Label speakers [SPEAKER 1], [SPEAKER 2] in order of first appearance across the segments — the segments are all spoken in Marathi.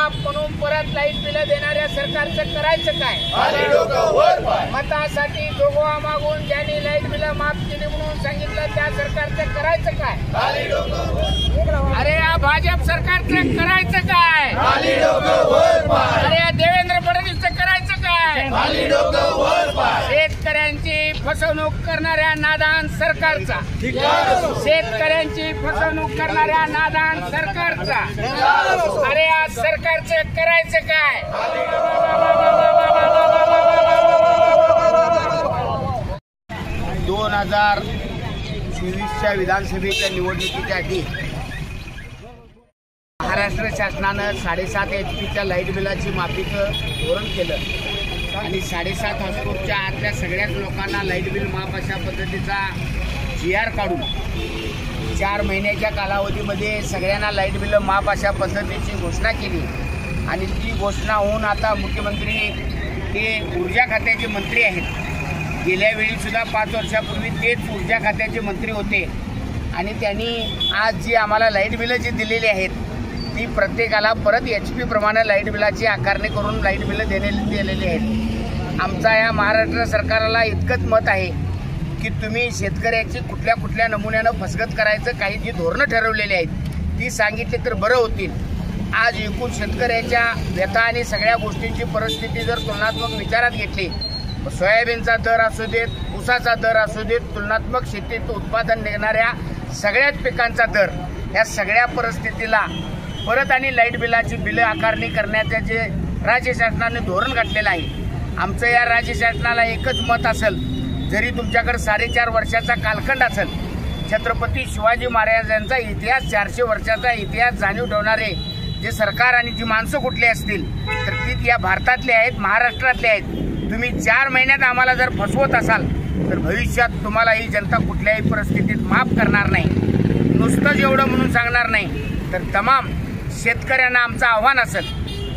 [SPEAKER 1] माफ म्हणून परत लाईट बिल देणाऱ्या सरकारचं करायचं काय? मतासाठी जोगवा मागून ज्यांनी लाईट बिल माफ केली म्हणून सांगितलं त्या सरकारचं करायचं काय? अरे या भाजप सरकारचं करायचं काय? अरे या देवेंद्र फडणवीसचं करायचं काय? शेतकऱ्यांची फसवणूक करणाऱ्या नादान सरकारचा, शेतकऱ्यांची फसवणूक करणाऱ्या नादान सरकारचा, अरे या सरकारचं करायचं काय?
[SPEAKER 2] 2024च्या विधानसभेच्या निवडणुकीच्या आधी महाराष्ट्र शासनानं 7.5 HP लाईट बिलाची माफीचं धोरण केलं आणि 7.5 हॉर्सपॉवरच्या आतल्या सगळ्याच लोकांना लाईट बिल माफ अशा पद्धतीचा GR काढून 4 महिन्याच्या कालावधीमध्ये सगळ्यांना लाईट बिल माफ अशा पद्धतीची घोषणा केली आणि ती घोषणा होऊन आता मुख्यमंत्री ते ऊर्जा खात्याचे मंत्री आहेत। गेल्या वेळी सुद्धा 5 वर्षापूर्वी तेच ऊर्जा खात्याचे मंत्री होते आणि त्यांनी आज जी आम्हाला लाईट बिलं जी दिलेली आहेत ती प्रत्येकाला परत HP प्रमाणे लाईट बिलाची आकारणी करून लाईट बिलं दिलेली आहेत। आमचा या महाराष्ट्र सरकारला इतकंच मत आहे की तुम्ही शेतकऱ्याची कुठल्या नमुन्यानं फसगत करायचं काही जी धोरणं ठरवलेली आहेत ती सांगितली तर बरं होतील। आज एकूण शेतकऱ्याच्या व्यथा आणि सगळ्या गोष्टींची परिस्थिती जर तुलनात्मक विचारात घेतली, सोयाबीनचा दर असू देत, ऊसाचा दर असू देत, तुलनात्मक शेतीत उत्पादन निघणाऱ्या सगळ्याच पिकांचा दर, या सगळ्या परिस्थितीला परत आणि लाईट बिलाची बिलं आकारणी करण्याचे जे राज्य शासनाने धोरण घातलेलं आहे, आमचं या राज्य शासनाला एकच मत असेल, जरी तुमच्याकडे 4.5 वर्षाचा कालखंड असेल, छत्रपती शिवाजी महाराजांचा इतिहास 400 वर्षाचा इतिहास जाणीव ठेवणारे जे सरकार आणि जी माणसं कुठली असतील तर ती या भारतातले आहेत, महाराष्ट्रातले आहेत। तुम्ही 4 महिन्यात आम्हाला जर फसवत असाल तर भविष्यात तुम्हाला ही जनता कुठल्याही परिस्थितीत माफ करणार नाही। नुसतंच एवढं म्हणून सांगणार नाही तर तमाम शेतकऱ्यांना आमचं आव्हान असेल,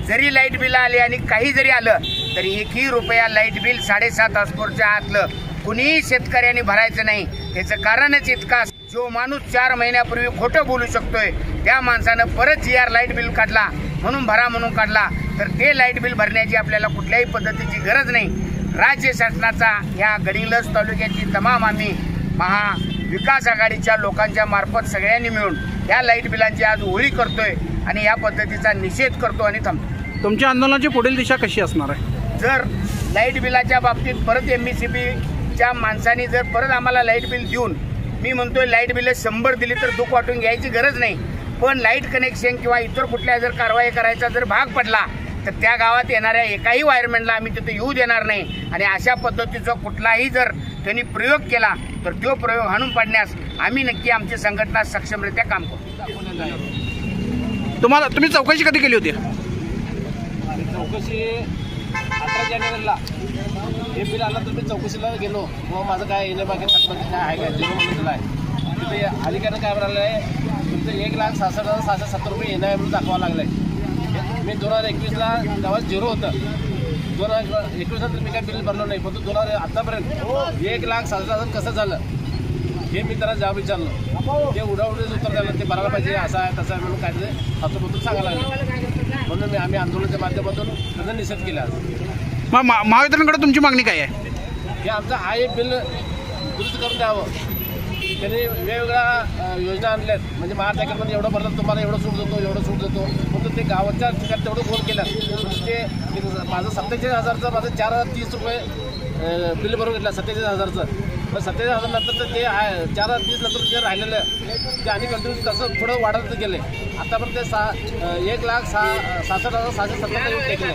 [SPEAKER 2] जरी लाईट बिल आले आणि काही जरी आलं तरी 1ही रुपया लाईट बिल 7.5 हॉर्सपॉवरच्या आतलं कुणीही शेतकऱ्यांनी भरायचं नाही। त्याचं कारणच इतका, जो माणूस 4 महिन्यापूर्वी खोटं बोलू शकतोय त्या माणसानं परत GR लाईट बिल काढला म्हणून भरा म्हणून काढला तर ते लाईट बिल भरण्याची आपल्याला कुठल्याही पद्धतीची गरज नाही। राज्य शासनाचा या गडिंग्लज तालुक्याची तमाम आम्ही महाविकास आघाडीच्या लोकांच्या मार्फत सगळ्यांनी मिळून या लाईट बिलांची आज होळी करतोय आणि या पद्धतीचा निषेध करतो आणि थांबतो।
[SPEAKER 3] तुमच्या आंदोलनाची पुढील दिशा कशी असणार आहे?
[SPEAKER 2] जर लाईट बिलाच्या बाबतीत परत MSEBच्या माणसांनी जर परत आम्हाला लाईट बिल देऊन, मी म्हणतोय लाईट बिल 100 दिली तर दुःख वाटून घ्यायची गरज नाही, पण लाईट कनेक्शन किंवा इतर कुठल्या जर कारवाई करायचा जर भाग पडला तर त्या गावात येणाऱ्या एकाही वायरमॅनला आम्ही तिथे येऊ देणार नाही आणि अशा पद्धतीचा कुठलाही जर त्यांनी प्रयोग केला तर तो प्रयोग हाणून पाडण्यास आम्ही नक्की आमची संघटना सक्षमरित्या काम करू।
[SPEAKER 3] तुम्ही चौकशी कधी केली होती?
[SPEAKER 4] चौकशी 18 जानेवारीला हे बिल आलं तर मी चौकशीला गेलो, मग माझं काय येणे बाकी काय आहे काय 0 म्हणून आहे तिथे अधिकाऱ्यानं काय म्हणालं आहे तुमचं 1,66,770 रुपये येणं आहे म्हणून दाखवावं लागलं आहे। मी 2021ला गावात 0 होतं, 2021 नंतर मी काय बिल भरलो नाही, पण 2000 आतापर्यंत 1,67,000 कसं झालं हे मी त्याला जबाब विचारलं, ते उडावडीच उत्तर द्यायला ते भरायला पाहिजे असं आहे तसं आहे म्हणून काहीतरी हातोबद्दल सांगायला लागलं, म्हणून आम्ही आंदोलनाच्या माध्यमातून त्यांना निषेध केला।
[SPEAKER 3] मग महावितरणकडे तुमची मागणी काय आहे?
[SPEAKER 4] हे आमचं हा बिल दुरुस्त करून द्यावं, त्यांनी वेगवेगळ्या योजना आणल्यात, म्हणजे महाराष्ट्रामध्ये एवढं भरलं तुम्हाला एवढं सूट देतो एवढं सूट देतो, फक्त ते गावाच्या ठिकाणी तेवढं फोन केलं म्हणजे ते माझं 47,000चं माझं 4,030 रुपये बिल भरून घेतलं 47,000चं, पण 47,000 नंतर तर ते 4,030 नंतर जे राहिलेलं ते आणि कंटिन्यू तसं पुढं वाढत गेले, आतापर्यंत ते 1,66,770 येऊन टेकले।